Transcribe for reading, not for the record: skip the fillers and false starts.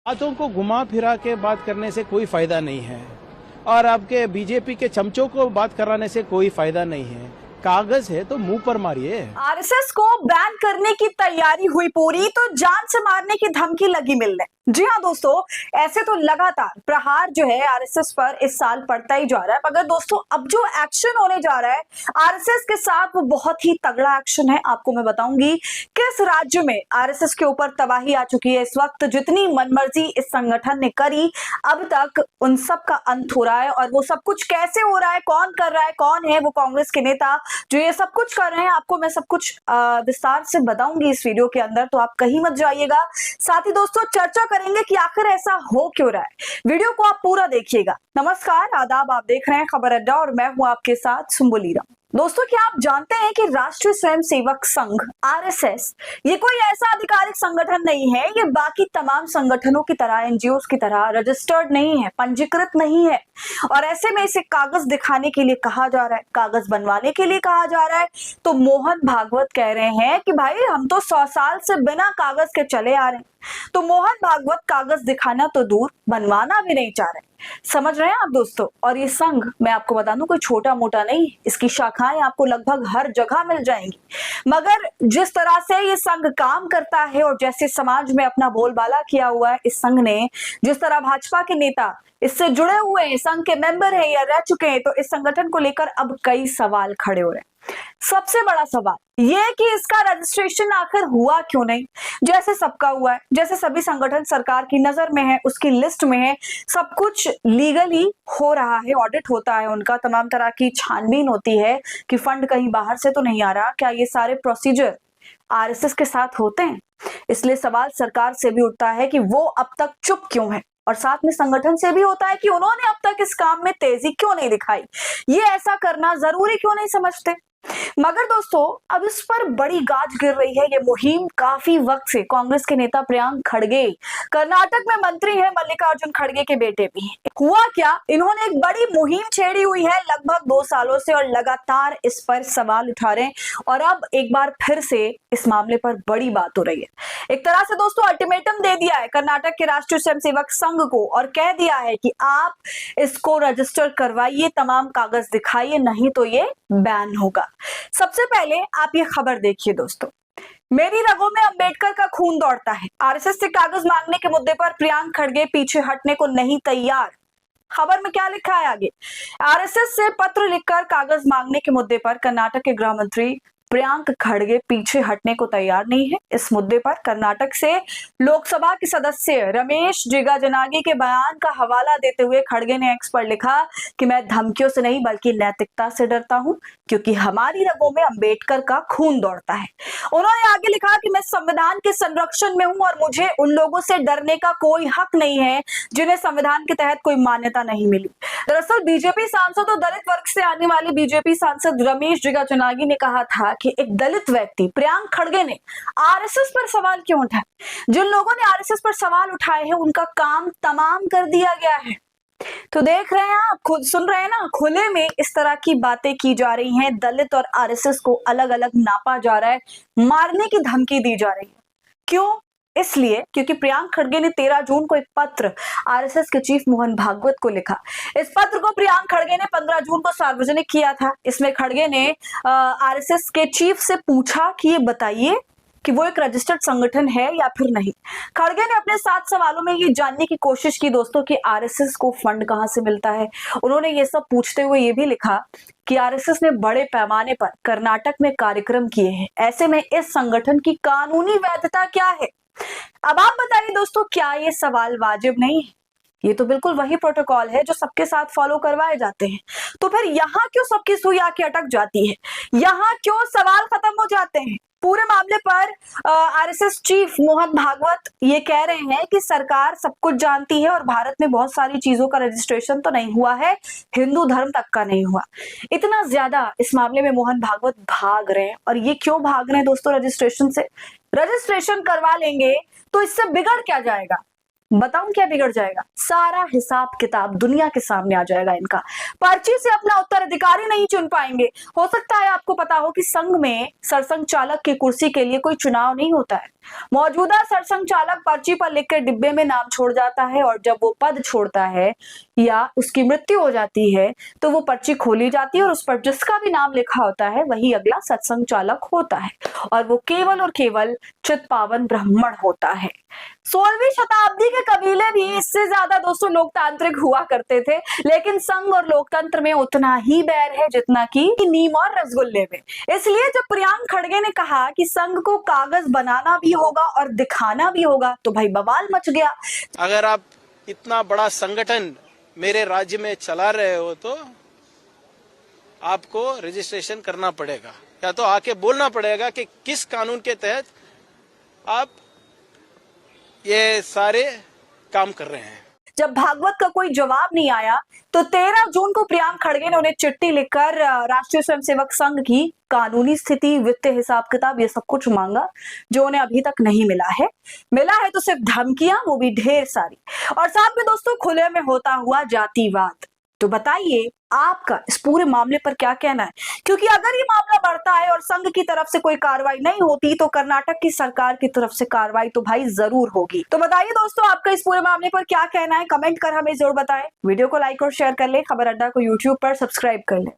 बातों को घुमा फिरा के बात करने से कोई फायदा नहीं है और आपके बीजेपी के चमचों को बात कराने से कोई फायदा नहीं है। कागज है तो मुंह पर मारिए। आरएसएस को बैन करने की तैयारी हुई पूरी तो जान से मारने की धमकी लगी मिलने। जी हाँ दोस्तों, ऐसे तो लगातार प्रहार जो है आरएसएस पर इस साल पड़ता ही जा रहा है, मगर दोस्तों अब जो एक्शन होने जा रहा है आरएसएस के साथ वो बहुत ही तगड़ा एक्शन है। आपको मैं बताऊंगी किस राज्य में आरएसएस के ऊपर तबाही आ चुकी है। इस वक्त जितनी मनमर्जी इस संगठन ने करी, अब तक उन सब का अंत हो रहा है। और वो सब कुछ कैसे हो रहा है, कौन कर रहा है, कौन है वो कांग्रेस के नेता जो ये सब कुछ कर रहे हैं, आपको मैं सब कुछ विस्तार से बताऊंगी इस वीडियो के अंदर, तो आप कहीं मत जाइएगा। साथ ही दोस्तों चर्चा करेंगे कि आखिर ऐसा हो क्यों रहा है। वीडियो को आप पूरा देखिएगा। नमस्कार, आदाब, आप देख रहे हैं खबर अड्डा और मैं हूं आपके साथ सुम्बुली राम। दोस्तों क्या आप जानते हैं कि राष्ट्रीय स्वयंसेवक संघ आरएसएस ये कोई ऐसा आधिकारिक संगठन नहीं है। ये बाकी तमाम संगठनों की तरह, एनजीओस की तरह रजिस्टर्ड नहीं है, पंजीकृत नहीं है। और ऐसे में इसे कागज दिखाने के लिए कहा जा रहा है, कागज बनवाने के लिए कहा जा रहा है। तो मोहन भागवत कह रहे हैं कि भाई हम तो 100 साल से बिना कागज के चले आ रहे हैं। तो मोहन भागवत कागज दिखाना तो दूर, बनवाना भी नहीं चाह रहे। समझ रहे हैं आप दोस्तों। और ये संघ मैं आपको बता दूं कोई छोटा मोटा नहीं, इसकी शाखाएं आपको लगभग हर जगह मिल जाएंगी। मगर जिस तरह से ये संघ काम करता है और जैसे समाज में अपना बोलबाला किया हुआ है इस संघ ने, जिस तरह भाजपा के नेता इससे जुड़े हुए हैं, संघ के मेंबर हैं या रह चुके हैं, तो इस संगठन को लेकर अब कई सवाल खड़े हो रहे हैं। सबसे बड़ा सवाल यह कि इसका रजिस्ट्रेशन आखिर हुआ क्यों नहीं, जैसे सबका हुआ है, जैसे सभी संगठन सरकार की नजर में है, उसकी लिस्ट में है, सब कुछ लीगली हो रहा है, ऑडिट होता है उनका, तमाम तरह की छानबीन होती है कि फंड कहीं बाहर से तो नहीं आ रहा। क्या ये सारे प्रोसीजर आरएसएस के साथ होते हैं? इसलिए सवाल सरकार से भी उठता है कि वो अब तक चुप क्यों है, और साथ में संगठन से भी होता है कि उन्होंने अब तक इस काम में तेजी क्यों नहीं दिखाई, ये ऐसा करना जरूरी क्यों नहीं समझते। मगर दोस्तों अब इस पर बड़ी गाज गिर रही है। ये मुहिम काफी वक्त से कांग्रेस के नेता प्रियांक खड़गे, कर्नाटक में मंत्री है मल्लिकार्जुन खड़गे के बेटे भी हैं। हुआ क्या, इन्होंने एक बड़ी मुहिम छेड़ी हुई है लगभग 2 सालों से और लगातार इस पर सवाल उठा रहे हैं। और अब एक बार फिर से इस मामले पर बड़ी बात हो रही है। एक तरह से दोस्तों अल्टीमेटम दे दिया है कर्नाटक के राष्ट्रीय स्वयंसेवक संघ को और कह दिया है कि आप इसको रजिस्टर करवाइए, तमाम कागज दिखाइए, नहीं तो ये बैन होगा। सबसे पहले आप ये खबर देखिए दोस्तों, मेरी रगों में अंबेडकर का खून दौड़ता है। आरएसएस से कागज मांगने के मुद्दे पर प्रियांक खड़गे पीछे हटने को नहीं तैयार। खबर में क्या लिखा है आगे, आरएसएस से पत्र लिखकर कागज मांगने के मुद्दे पर कर्नाटक के गृह मंत्री प्रियांक खड़गे पीछे हटने को तैयार नहीं है। इस मुद्दे पर कर्नाटक से लोकसभा के सदस्य रमेश जिगाजनागी के बयान का हवाला देते हुए खड़गे ने एक्स पर लिखा कि मैं धमकियों से नहीं बल्कि नैतिकता से डरता हूं, क्योंकि हमारी रगों में अंबेडकर का खून दौड़ता है। उन्होंने आगे लिखा कि मैं संविधान के संरक्षण में हूं और मुझे उन लोगों से डरने का कोई हक नहीं है जिन्हें संविधान के तहत कोई मान्यता नहीं मिली। दरअसल बीजेपी सांसद और दलित वर्ग से आने वाले बीजेपी सांसद रमेश जिगाजनागी ने कहा था कि एक दलित व्यक्ति प्रियांक खड़गे ने आरएसएस पर सवाल क्यों उठाए। जिन लोगों ने आरएसएस पर सवाल उठाए हैं उनका काम तमाम कर दिया गया है। तो देख रहे हैं आप, खुद सुन रहे हैं ना, खुले में इस तरह की बातें की जा रही हैं। दलित और आरएसएस को अलग अलग नापा जा रहा है, मारने की धमकी दी जा रही है। क्यों? इसलिए क्योंकि प्रियांक खड़गे ने 13 जून को एक पत्र आरएसएस के चीफ मोहन भागवत को लिखा। इस पत्र को प्रियांक खड़गे ने 15 जून को सार्वजनिक किया था। इसमें खड़गे ने आरएसएस के चीफ से पूछा कि ये बताइए कि वो एक रजिस्टर्ड संगठन है या फिर नहीं। खड़गे ने अपने 7 सवालों में ये जानने की कोशिश की दोस्तों कि आरएसएस को फंड कहां से मिलता है। उन्होंने ये सब पूछते हुए ये भी लिखा कि आरएसएस ने बड़े पैमाने पर कर्नाटक में कार्यक्रम किए हैं। ऐसे में इस संगठन की कानूनी वैधता क्या है? अब आप बताइए दोस्तों, क्या ये सवाल वाजिब नहीं है? ये तो बिल्कुल वही प्रोटोकॉल है जो सबके साथ फॉलो करवाए जाते हैं। तो फिर यहाँ क्यों सबकी सुई आके अटक जाती है? यहाँ क्यों सवाल खत्म हो जाते हैं? पूरे मामले पर आरएसएस चीफ मोहन भागवत ये कह रहे हैं कि सरकार सब कुछ जानती है और भारत में बहुत सारी चीजों का रजिस्ट्रेशन तो नहीं हुआ है, हिंदू धर्म तक का नहीं हुआ। इतना ज्यादा इस मामले में मोहन भागवत भाग रहे हैं। और ये क्यों भाग रहे हैं दोस्तों? रजिस्ट्रेशन से, रजिस्ट्रेशन करवा लेंगे तो इससे बिगड़ क्या जाएगा? बताऊं क्या बिगड़ जाएगा? सारा हिसाब किताब दुनिया के सामने आ जाएगा इनका। पर्ची से अपना उत्तराधिकारी नहीं चुन पाएंगे। हो सकता है आपको पता हो कि संघ में सरसंघ चालक की कुर्सी के लिए कोई चुनाव नहीं होता है। मौजूदा सरसंघ चालक पर्ची पर लिखकर डिब्बे में नाम छोड़ जाता है और जब वो पद छोड़ता है या उसकी मृत्यु हो जाती है तो वो पर्ची खोली जाती है और उस पर जिसका भी नाम लिखा होता है वही अगला सत्संग चालक होता है और वो केवल और केवल चित्पावन ब्राह्मण होता है। 16वीं शताब्दी के कबीले भी इससे ज्यादा दोस्तों लोकतांत्रिक हुआ करते थे, लेकिन संघ और लोकतंत्र में उतना ही बैर है जितना कि नीम और रसगुल्ले में। इसलिए जब प्रियांक खड़गे ने कहा कि संघ को कागज बनाना भी होगा और दिखाना भी होगा तो भाई बवाल मच गया। अगर आप इतना बड़ा संगठन मेरे राज्य में चला रहे हो तो आपको रजिस्ट्रेशन करना पड़ेगा या तो आके बोलना पड़ेगा कि किस कानून के तहत आप ये सारे काम कर रहे हैं। जब भागवत का कोई जवाब नहीं आया तो 13 जून को प्रियांक खड़गे ने उन्हें चिट्ठी लिखकर राष्ट्रीय स्वयंसेवक संघ की कानूनी स्थिति, वित्तीय हिसाब किताब, ये सब कुछ मांगा जो उन्हें अभी तक नहीं मिला है। मिला है तो सिर्फ धमकियां, वो भी ढेर सारी, और साथ में दोस्तों खुले में होता हुआ जातिवाद। तो बताइए आपका इस पूरे मामले पर क्या कहना है? क्योंकि अगर ये मामला बढ़ता है और संघ की तरफ से कोई कार्रवाई नहीं होती तो कर्नाटक की सरकार की तरफ से कार्रवाई तो भाई जरूर होगी। तो बताइए दोस्तों आपका इस पूरे मामले पर क्या कहना है, कमेंट कर हमें जरूर बताएं। वीडियो को लाइक और शेयर कर ले, खबर अड्डा को यूट्यूब पर सब्सक्राइब कर ले।